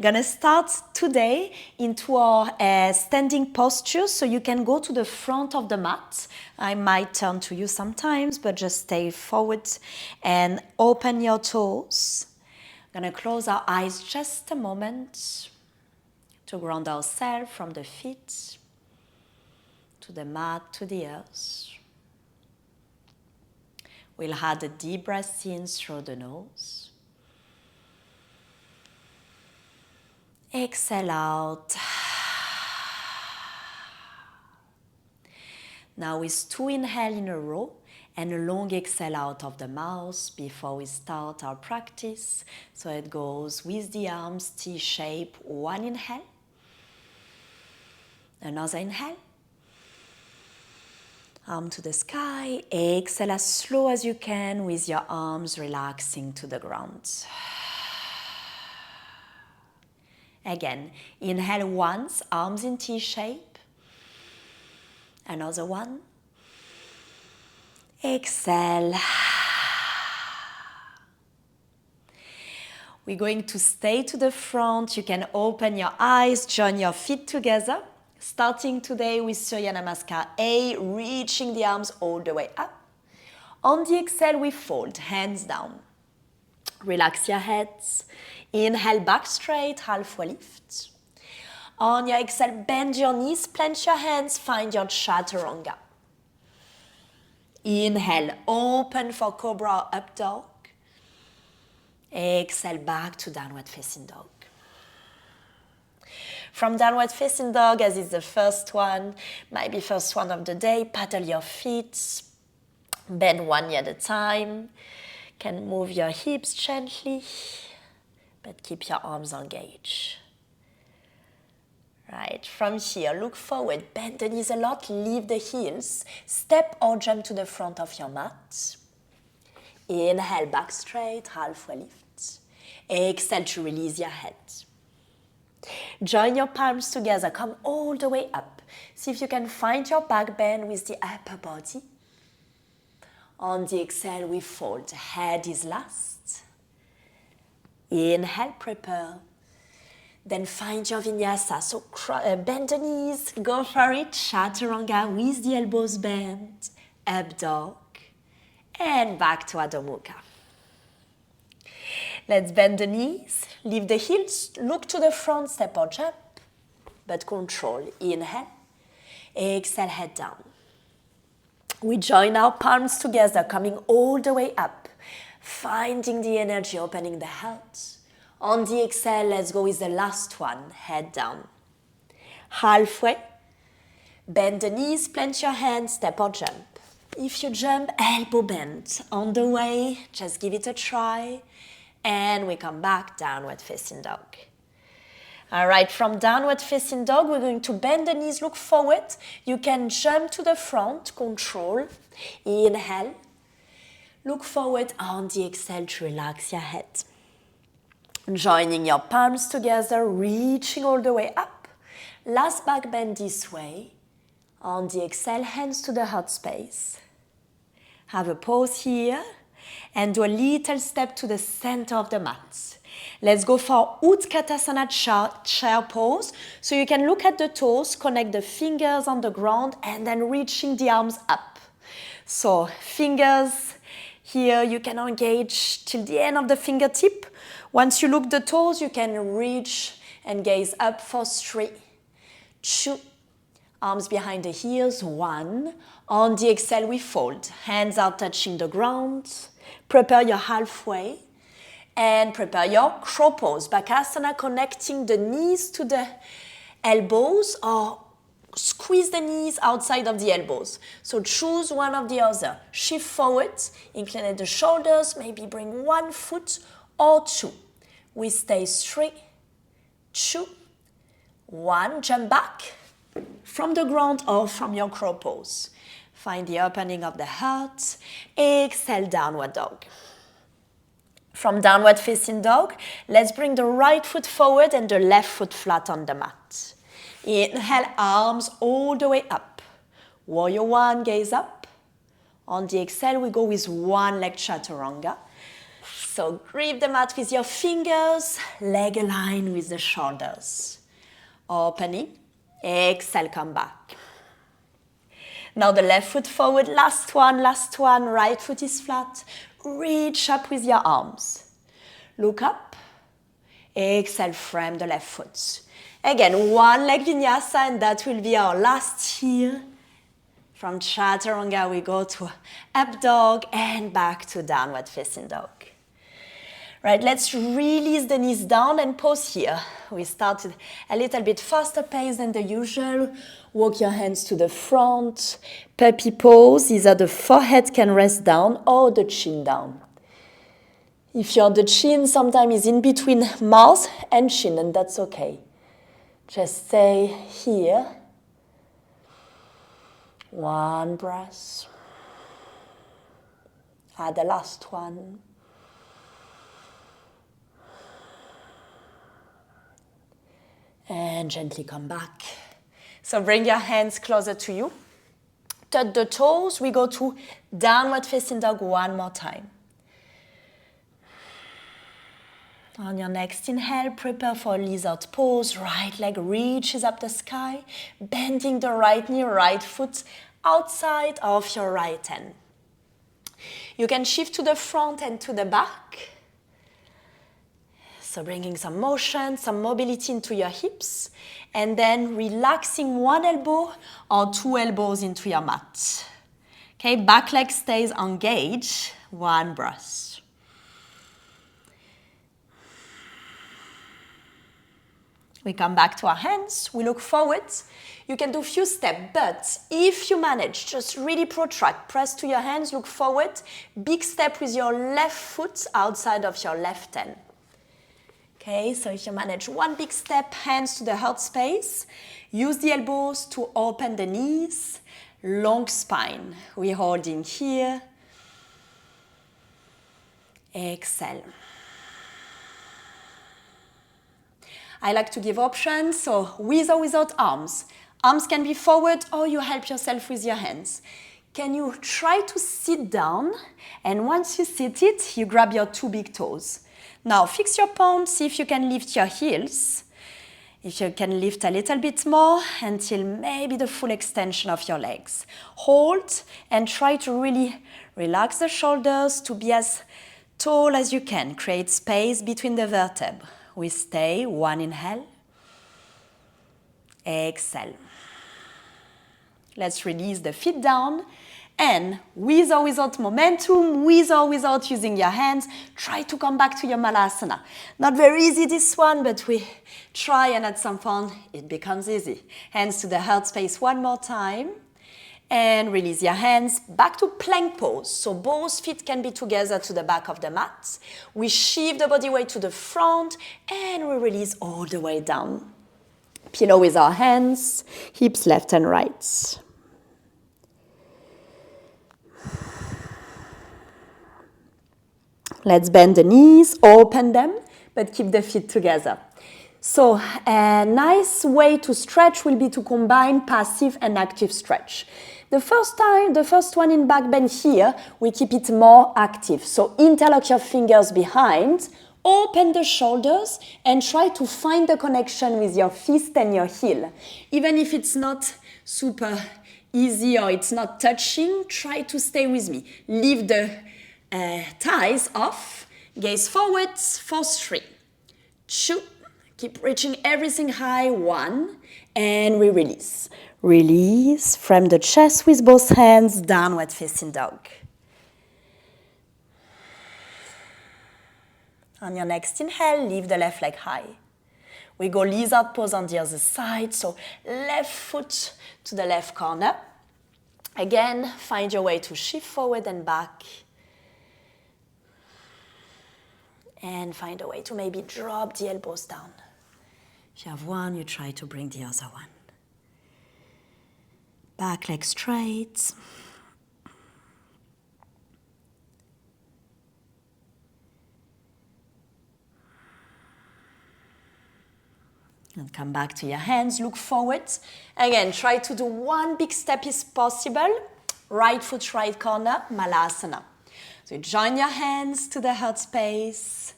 Gonna start today into our standing posture, so you can go to the front of the mat. I might turn to you sometimes, but just stay forward and open your toes. Gonna close our eyes just a moment to ground ourselves from the feet to the mat, to the earth. We'll have a deep breath in through the nose. Exhale out. Now with 2 inhale in a row and a long exhale out of the mouth before we start our practice. So it goes with the arms T shape. 1 inhale. Another inhale. Arm to the sky. Exhale as slow as you can with your arms relaxing to the ground. Again, inhale once, arms in T shape. Another one. Exhale. We're going to stay to the front. You can open your eyes, join your feet together. Starting today with Surya namaskar A, reaching the arms all the way up. On the exhale, we fold, hands down. Relax your heads. Inhale, back straight, halfway lift. On your exhale, bend your knees, plant your hands, find your chaturanga. Inhale, open for cobra, up dog. Exhale, back to downward facing dog. From downward facing dog, as it's the first one, might be first one of the day, paddle your feet, bend one knee at a time. Can move your hips gently, but keep your arms engaged. Right, from here, look forward, bend the knees a lot, lift the heels, step or jump to the front of your mat. Inhale, back straight, halfway lift. Exhale to release your head. Join your palms together, come all the way up. See if you can find your back bend with the upper body. On the exhale, we fold. Head is last. Inhale, prepare. Then find your vinyasa. So bend the knees, go for it. Chaturanga with the elbows bent. Up dog. And back to Adho Mukha. Let's bend the knees, lift the heels, look to the front, step or jump, but control. Inhale, exhale, head down. We join our palms together, coming all the way up, finding the energy, opening the heart. On the exhale, let's go with the last one, head down. Halfway, bend the knees, plant your hands, step or jump. If you jump, elbow bend. On the way, just give it a try. And we come back, downward facing dog. All right, from downward facing dog, we're going to bend the knees, look forward. You can jump to the front, control. Inhale. Look forward on the exhale to relax your head. Joining your palms together, reaching all the way up. Last back bend this way. On the exhale, hands to the heart space. Have a pause here. And do a little step to the center of the mat. Let's go for Utkatasana chair pose. So you can look at the toes, connect the fingers on the ground, and then reaching the arms up. So fingers here, you can engage till the end of the fingertip. Once you look the toes, you can reach and gaze up for 3, 2, arms behind the heels, 1. On the exhale, we fold. Hands are touching the ground. Prepare your halfway and prepare your crow pose. Bakasana, connecting the knees to the elbows or squeeze the knees outside of the elbows. So choose one of the other. Shift forward, incline the shoulders, maybe bring 1 foot or 2. We stay 3, 2, 1. Jump back from the ground or from your crow pose. Find the opening of the heart. Exhale, downward dog. From downward facing dog, let's bring the right foot forward and the left foot flat on the mat. Inhale, arms all the way up. Warrior 1, gaze up. On the exhale, we go with 1 leg chaturanga. So grip the mat with your fingers, leg aligned with the shoulders. Opening, exhale, come back. Now the left foot forward, last one, right foot is flat. Reach up with your arms. Look up, exhale, frame the left foot. Again, one leg vinyasa, and that will be our last here. From chaturanga, we go to up dog and back to downward facing dog. Right, let's release the knees down and pause here. We started a little bit faster pace than the usual. Walk your hands to the front. Puppy pose, either the forehead can rest down or the chin down. If the chin sometimes is in between mouth and chin, and that's okay. Just stay here. One breath. Add the last one. And gently come back. So bring your hands closer to you. Touch the toes. We go to downward facing dog one more time. On your next inhale, prepare for a lizard pose. Right leg reaches up the sky, bending the right knee, right foot outside of your right hand. You can shift to the front and to the back. So bringing some motion, some mobility into your hips, and then relaxing one elbow or two elbows into your mat. Okay, back leg stays engaged. One breath. We come back to our hands. We look forward. You can do a few steps, but if you manage, just really protract. Press to your hands, look forward. Big step with your left foot outside of your left hand. Okay, so if you manage one big step, hands to the heart space, use the elbows to open the knees, long spine. We're holding here. Exhale. I like to give options, so with or without arms. Arms can be forward or you help yourself with your hands. Can you try to sit down, and once you sit it, you grab your two big toes. Now fix your palms, see if you can lift your heels. If you can lift a little bit more until maybe the full extension of your legs. Hold and try to really relax the shoulders to be as tall as you can. Create space between the vertebrae. We stay, one inhale. Exhale. Let's release the feet down. And with or without momentum, with or without using your hands, try to come back to your malasana. Not very easy this one, but we try, and at some point it becomes easy. Hands to the heart space one more time. And release your hands back to plank pose. So both feet can be together to the back of the mat. We shift the body weight to the front and we release all the way down. Pillow with our hands, hips left and right. Let's bend the knees, open them, but keep the feet together. So a nice way to stretch will be to combine passive and active stretch. The first one in back bend here, we keep it more active. So interlock your fingers behind, open the shoulders, and try to find the connection with your fist and your heel. Even if it's not super easy or it's not touching, try to stay with me. Leave the thighs off, gaze forwards for 3, 2, keep reaching everything high, 1, and we release. Release from the chest with both hands, downward facing dog. On your next inhale, lift the left leg high. We go lizard pose on the other side, so left foot to the left corner. Again, find your way to shift forward and back. And find a way to maybe drop the elbows down. If you have one, you try to bring the other one. Back leg straight. And come back to your hands, look forward. Again, try to do one big step if possible. Right foot, right corner, malasana. So join your hands to the heart space.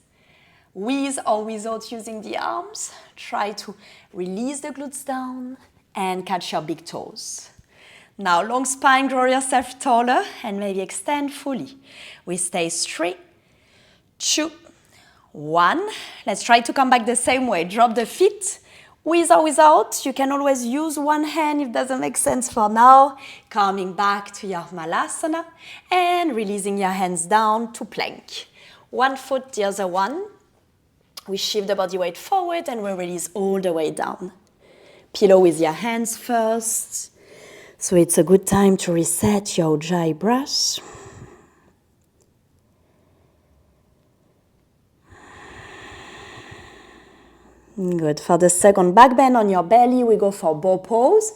With or without using the arms, try to release the glutes down and catch your big toes. Now long spine, grow yourself taller and maybe extend fully. We stay straight. 2, 1. Let's try to come back the same way. Drop the feet. With or without, you can always use one hand if it doesn't make sense for now. Coming back to your malasana and releasing your hands down to plank. One foot, the other one. We shift the body weight forward and we release all the way down. Pillow with your hands first. So it's a good time to reset your Ujjayi breath. Good. For the second back bend on your belly, we go for bow pose.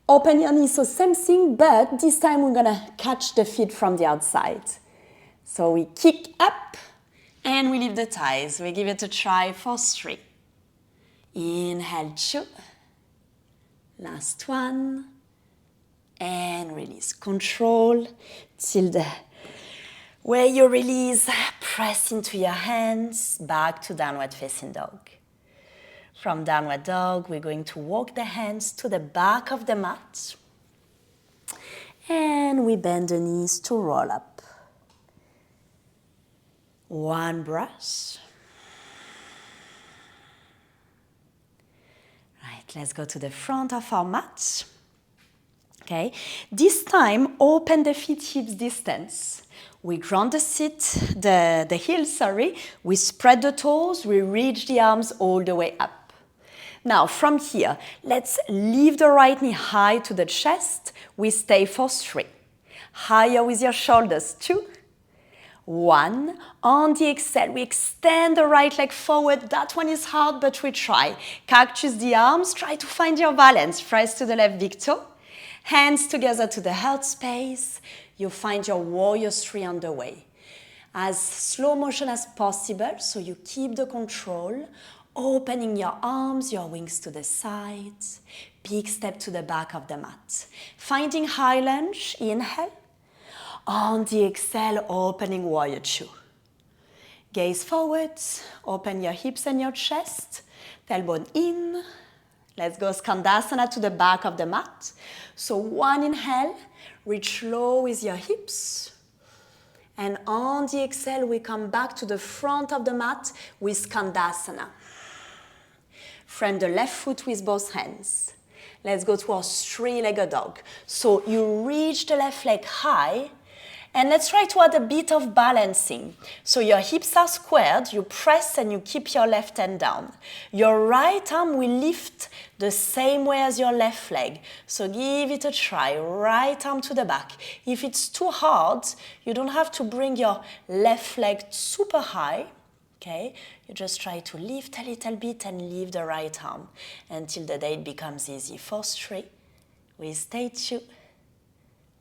Open your knees, so same thing, but this time we're going to catch the feet from the outside. So we kick up and we lift the thighs. We give it a try for 3. Inhale, 2. Last one. And release. Control till the way you release, press into your hands, back to downward facing dog. From downward dog, we're going to walk the hands to the back of the mat. And we bend the knees to roll up. One breath. Right, let's go to the front of our mat. Okay, this time open the feet hips distance. We ground the heels, we spread the toes, we reach the arms all the way up. Now from here, let's lift the right knee high to the chest. We stay for 3. Higher with your shoulders, 2. 1. On the exhale, we extend the right leg forward. That one is hard, but we try. Cactus the arms, try to find your balance. Press to the left big toe. Hands together to the heart space. You find your warrior 3 on the way. As slow motion as possible, so you keep the control. Opening your arms, your wings to the sides. Big step to the back of the mat. Finding high lunge, inhale. On the exhale, opening warrior 2. Gaze forward, open your hips and your chest. Tailbone in. Let's go Skandasana to the back of the mat. So 1 inhale, reach low with your hips. And on the exhale, we come back to the front of the mat with Skandasana. Frame the left foot with both hands. Let's go to our 3-legged dog. So you reach the left leg high. And let's try to add a bit of balancing. So your hips are squared, you press and you keep your left hand down. Your right arm will lift the same way as your left leg. So give it a try, right arm to the back. If it's too hard, you don't have to bring your left leg super high. Okay? You just try to lift a little bit and lift the right arm until the day it becomes easy. For 3, we stay 2,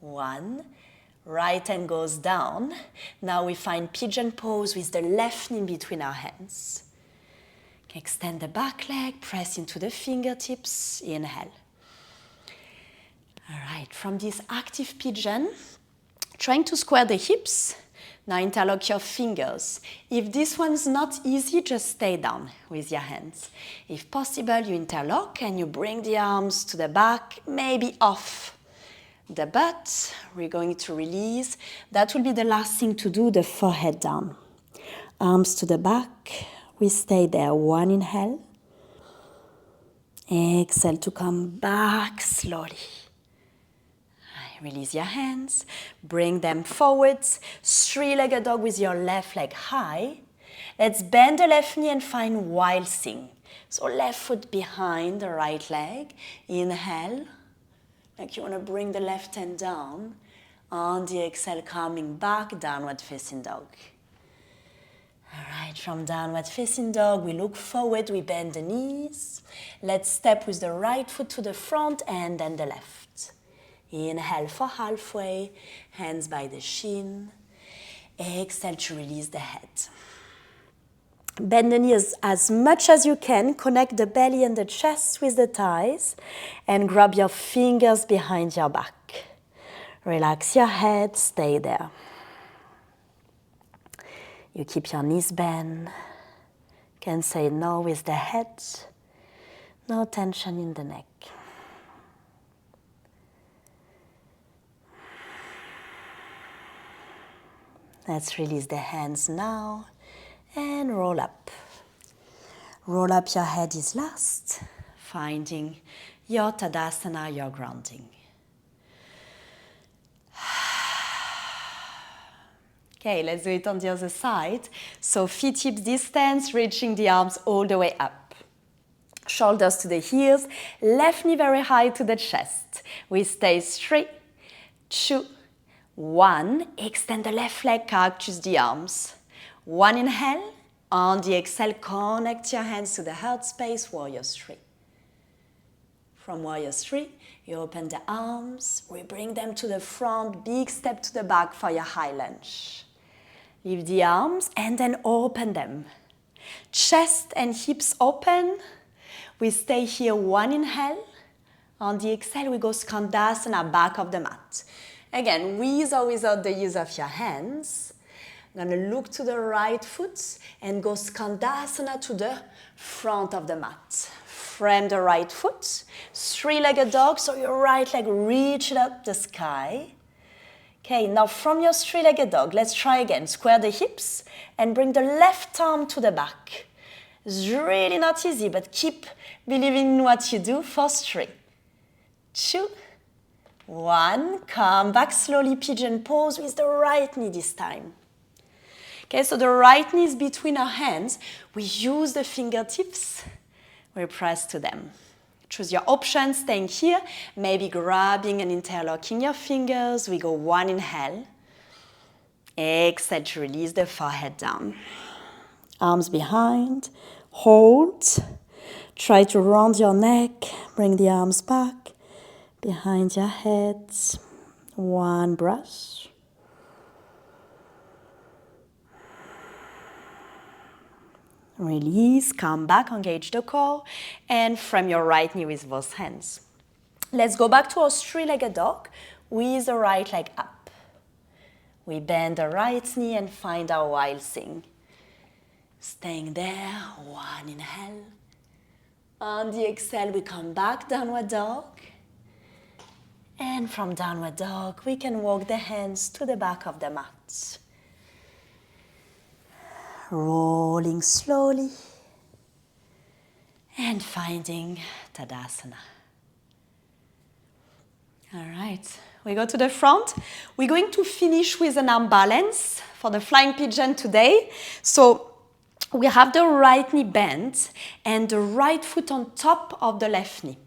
1. Right hand goes down. Now we find pigeon pose with the left knee between our hands. Extend the back leg, press into the fingertips, inhale. All right, from this active pigeon, trying to square the hips. Now interlock your fingers. If this one's not easy, just stay down with your hands. If possible, you interlock and you bring the arms to the back, maybe off the butt. We're going to release. That will be the last thing to do, the forehead down. Arms to the back. We stay there. 1 inhale. Exhale to come back slowly. Release your hands. Bring them forwards. 3-legged dog with your left leg high. Let's bend the left knee and find wild thing. So left foot behind the right leg. Inhale. Like you want to bring the left hand down. On the exhale, coming back, downward facing dog. All right, from downward facing dog, we look forward, we bend the knees. Let's step with the right foot to the front and then the left. Inhale for halfway, hands by the shin. Exhale to release the head. Bend the knees as much as you can. Connect the belly and the chest with the thighs. And grab your fingers behind your back. Relax your head, stay there. You keep your knees bent. Can say no with the head. No tension in the neck. Let's release the hands now and roll up. Roll up your head is last, finding your Tadasana, your grounding. Okay, let's do it on the other side. So feet hip distance, reaching the arms all the way up. Shoulders to the heels, left knee very high to the chest. We stay 3, 2, 1. Extend the left leg, cactus the arms. 1 inhale. On the exhale, connect your hands to the heart space, warrior 3. From warrior 3, you open the arms, we bring them to the front, big step to the back for your high lunge. Lift the arms and then open them. Chest and hips open. We stay here, 1 inhale. On the exhale, we go Skandasana, back of the mat. Again, with or without the use of your hands. I'm going to look to the right foot and go Skandasana to the front of the mat. Frame the right foot, 3-legged dog, so your right leg reaches up the sky. Okay, now from your 3-legged dog, let's try again. Square the hips and bring the left arm to the back. It's really not easy, but keep believing in what you do for 3, 2, 1. Come back slowly, pigeon pose with the right knee this time. Okay, so the right knee is between our hands. We use the fingertips. We press to them. Choose your option, staying here, maybe grabbing and interlocking your fingers. We go 1 inhale. Exhale to release the forehead down. Arms behind, hold. Try to round your neck, bring the arms back, behind your head. 1 breath. Release, come back, engage the core, and frame your right knee with both hands. Let's go back to our 3-legged dog with the right leg up. We bend the right knee and find our wild thing. Staying there, 1 inhale. On the exhale, we come back, downward dog. And from downward dog, we can walk the hands to the back of the mat. Rolling slowly and finding Tadasana. All right, we go to the front. We're going to finish with an arm balance for the flying pigeon today. So we have the right knee bent and the right foot on top of the left knee.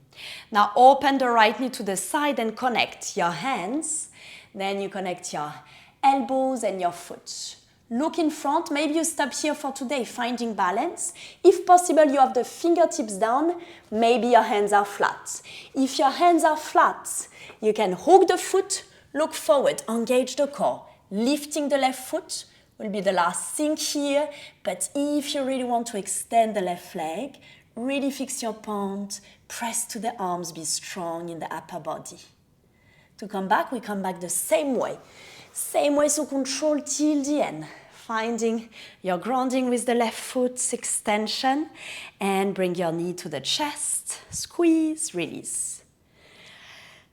Now open the right knee to the side and connect your hands. Then you connect your elbows and your foot. Look in front, maybe you stop here for today, finding balance. If possible, you have the fingertips down, maybe your hands are flat. If your hands are flat, you can hook the foot, look forward, engage the core. Lifting the left foot will be the last thing here, but if you really want to extend the left leg, really fix your point, press to the arms, be strong in the upper body. To come back, we come back the same way. Same way, so control till the end. Finding your grounding with the left foot, extension, and bring your knee to the chest. Squeeze, release.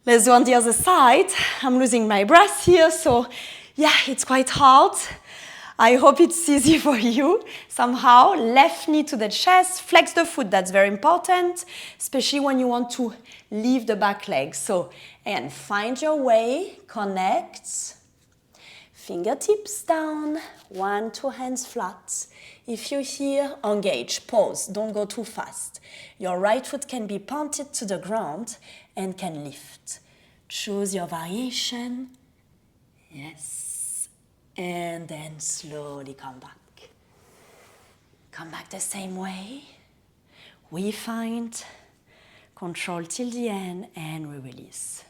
Let's do on the other side. I'm losing my breath here, so yeah, it's quite hard. I hope it's easy for you. Somehow, left knee to the chest, flex the foot, that's very important, especially when you want to leave the back leg. So, and find your way, connect. Fingertips down, 1, 2 hands flat. If you're here, engage, pause, don't go too fast. Your right foot can be pointed to the ground and can lift. Choose your variation. Yes. And then slowly come back. Come back the same way. We find control till the end and we release.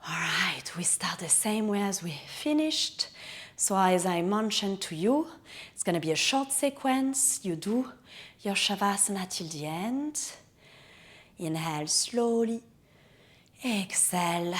All right, we start the same way as we finished. So as I mentioned to you, it's going to be a short sequence. You do your Shavasana till the end. Inhale slowly. Exhale.